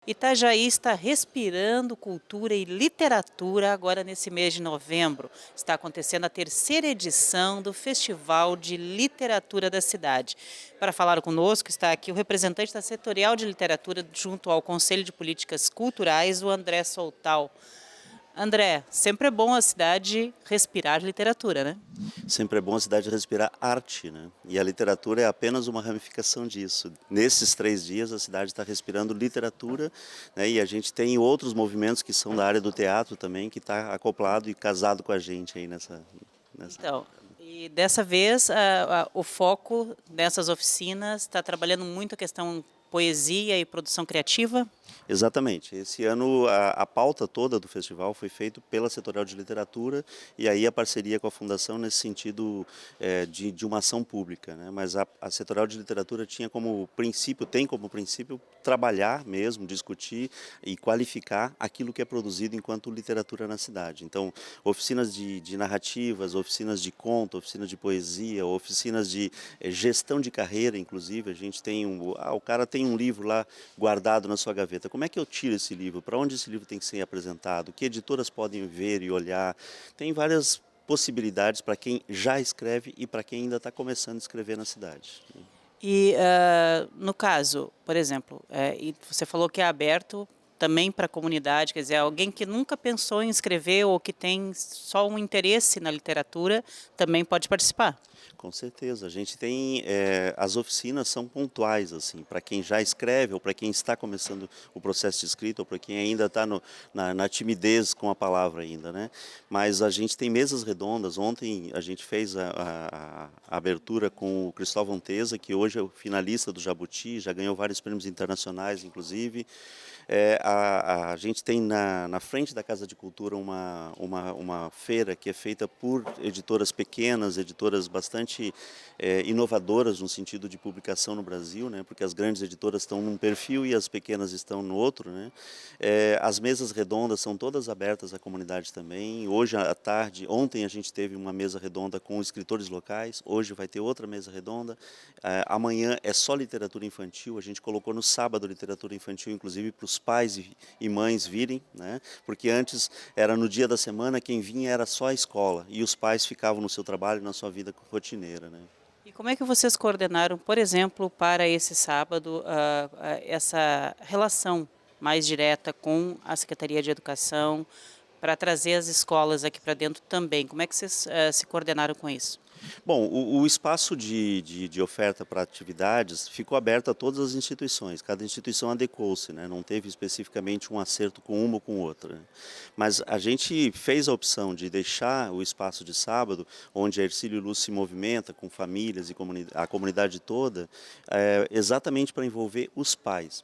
Itajaí está respirando cultura e literatura agora nesse mês de novembro. Está acontecendo a terceira edição do Festival de Literatura da cidade. Para falar conosco está aqui o representante da Setorial de Literatura junto ao Conselho de Políticas Culturais, o André Soltal. André, sempre é bom a cidade respirar literatura, né? Sempre é bom a cidade respirar arte, né? E a literatura é apenas uma ramificação disso. Nesses 3 dias a cidade está respirando literatura, né? E a gente tem outros movimentos que são da área do teatro também, que está acoplado e casado com a gente aí nessa. Então, e dessa vez o foco dessas oficinas está trabalhando muito a questão poesia e produção criativa. Exatamente. Esse ano a pauta toda do festival foi feita pela Setorial de Literatura e aí a parceria com a Fundação nesse sentido de uma ação pública, né? Mas a Setorial de Literatura tem como princípio trabalhar mesmo, discutir e qualificar aquilo que é produzido enquanto literatura na cidade. Então, oficinas de narrativas, oficinas de conto, oficinas de poesia, oficinas de gestão de carreira, inclusive, a gente tem o cara tem um livro lá guardado na sua gaveta. Como é que eu tiro esse livro? Para onde esse livro tem que ser apresentado? Que editoras podem ver e olhar? Tem várias possibilidades para quem já escreve e para quem ainda está começando a escrever na cidade. E no caso, por exemplo, e você falou que é aberto também para a comunidade, quer dizer, alguém que nunca pensou em escrever ou que tem só um interesse na literatura também pode participar. Com certeza, a gente tem, as oficinas são pontuais, assim, para quem já escreve ou para quem está começando o processo de escrita ou para quem ainda está na timidez com a palavra ainda, né? Mas a gente tem mesas redondas, ontem a gente fez a abertura com o Cristóvão Teza, que hoje é o finalista do Jabuti, já ganhou vários prêmios internacionais, inclusive. A gente tem na frente da Casa de Cultura uma feira que é feita por editoras pequenas, editoras bastante inovadoras no sentido de publicação no Brasil, né? Porque as grandes editoras estão num perfil e as pequenas estão no outro, né? As mesas redondas são todas abertas à comunidade também. Hoje à tarde, ontem a gente teve uma mesa redonda com escritores locais, hoje vai ter outra mesa redonda. Amanhã é só literatura infantil, a gente colocou no sábado literatura infantil, inclusive para os pais e mães virem, né? Porque antes era no dia da semana, quem vinha era só a escola e os pais ficavam no seu trabalho, na sua vida rotineira, né? E como é que vocês coordenaram, por exemplo, para esse sábado, essa relação mais direta com a Secretaria de Educação, para trazer as escolas aqui para dentro também? Como é que vocês se coordenaram com isso? Bom, o espaço de oferta para atividades ficou aberto a todas as instituições, cada instituição adequou-se, né? Não teve especificamente um acerto com uma ou com outra, né? Mas a gente fez a opção de deixar o espaço de sábado, onde a Hercílio Luz se movimenta com famílias e a comunidade toda, exatamente para envolver os pais,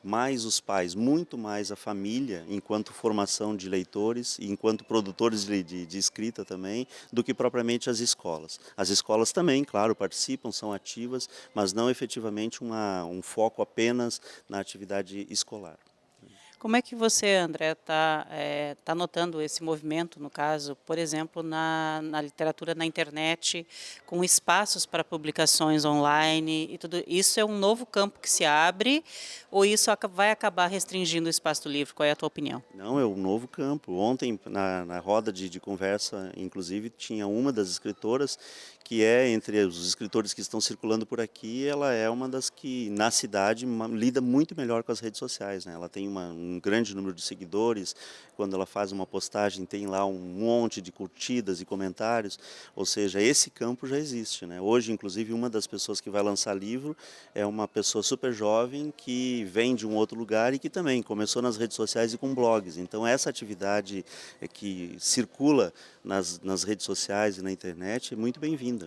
muito mais a família, enquanto formação de leitores e enquanto produtores de escrita também, do que propriamente as escolas. As escolas também, claro, participam, são ativas, mas não efetivamente um foco apenas na atividade escolar. Como é que você, André, tá notando esse movimento, no caso, por exemplo, na literatura na internet, com espaços para publicações online e tudo? Isso é um novo campo que se abre ou isso vai acabar restringindo o espaço do livro? Qual é a tua opinião? Não, é um novo campo. Ontem, na roda de conversa, inclusive, tinha uma das escritoras que entre os escritores que estão circulando por aqui, ela é uma das que, na cidade, lida muito melhor com as redes sociais, né? Ela tem um grande número de seguidores, quando ela faz uma postagem tem lá um monte de curtidas e comentários, ou seja, esse campo já existe, né? Hoje, inclusive, uma das pessoas que vai lançar livro é uma pessoa super jovem que vem de um outro lugar e que também começou nas redes sociais e com blogs. Então, essa atividade que circula nas redes sociais e na internet é muito bem-vinda.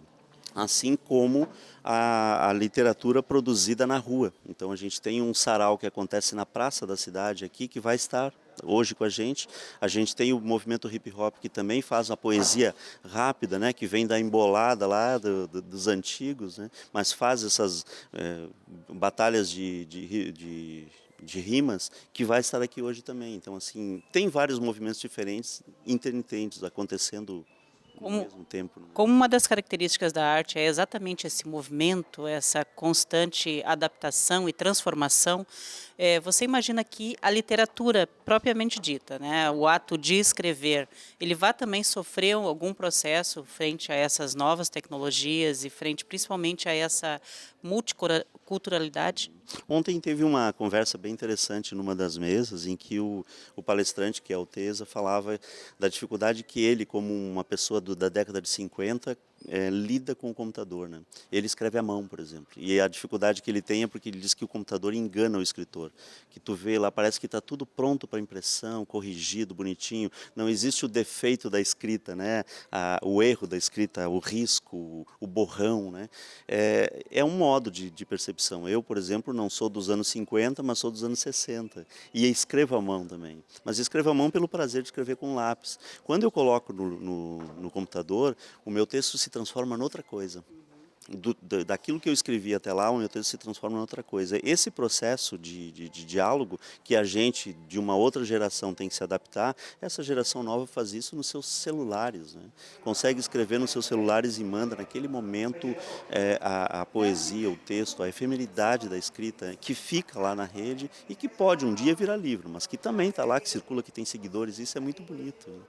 Assim como a literatura produzida na rua. Então a gente tem um sarau que acontece na praça da cidade aqui, que vai estar hoje com a gente. A gente tem o movimento hip hop que também faz uma poesia rápida, né, que vem da embolada lá dos antigos, né, mas faz essas batalhas de rimas, que vai estar aqui hoje também. Então, assim, tem vários movimentos diferentes, intermitentes, acontecendo no Como, mesmo tempo, né? como uma das características da arte é exatamente esse movimento, essa constante adaptação e transformação, você imagina que a literatura propriamente dita, né, o ato de escrever, ele vai também sofrer algum processo frente a essas novas tecnologias e frente principalmente a essa multiculturalidade? Ontem teve uma conversa bem interessante numa das mesas em que o palestrante, que é o Tesa, falava da dificuldade que ele, como uma pessoa da década de 50, lida com o computador, né? Ele escreve à mão, por exemplo, e a dificuldade que ele tem é porque ele diz que o computador engana o escritor, que tu vê lá, parece que está tudo pronto para impressão, corrigido, bonitinho, não existe o defeito da escrita, né? O erro da escrita, o risco, o borrão, né? É um modo de percepção. Eu, por exemplo, não sou dos anos 50, mas sou dos anos 60, e escrevo à mão também, mas escrevo à mão pelo prazer de escrever com lápis. Quando eu coloco no computador, o meu texto se transforma em outra coisa. Daquilo que eu escrevi até lá, o meu texto se transforma em outra coisa. Esse processo de diálogo que a gente de uma outra geração tem que se adaptar, essa geração nova faz isso nos seus celulares, né? Consegue escrever nos seus celulares e manda naquele momento a poesia, o texto, a efemeridade da escrita que fica lá na rede e que pode um dia virar livro, mas que também está lá, que circula, que tem seguidores. Isso é muito bonito, né?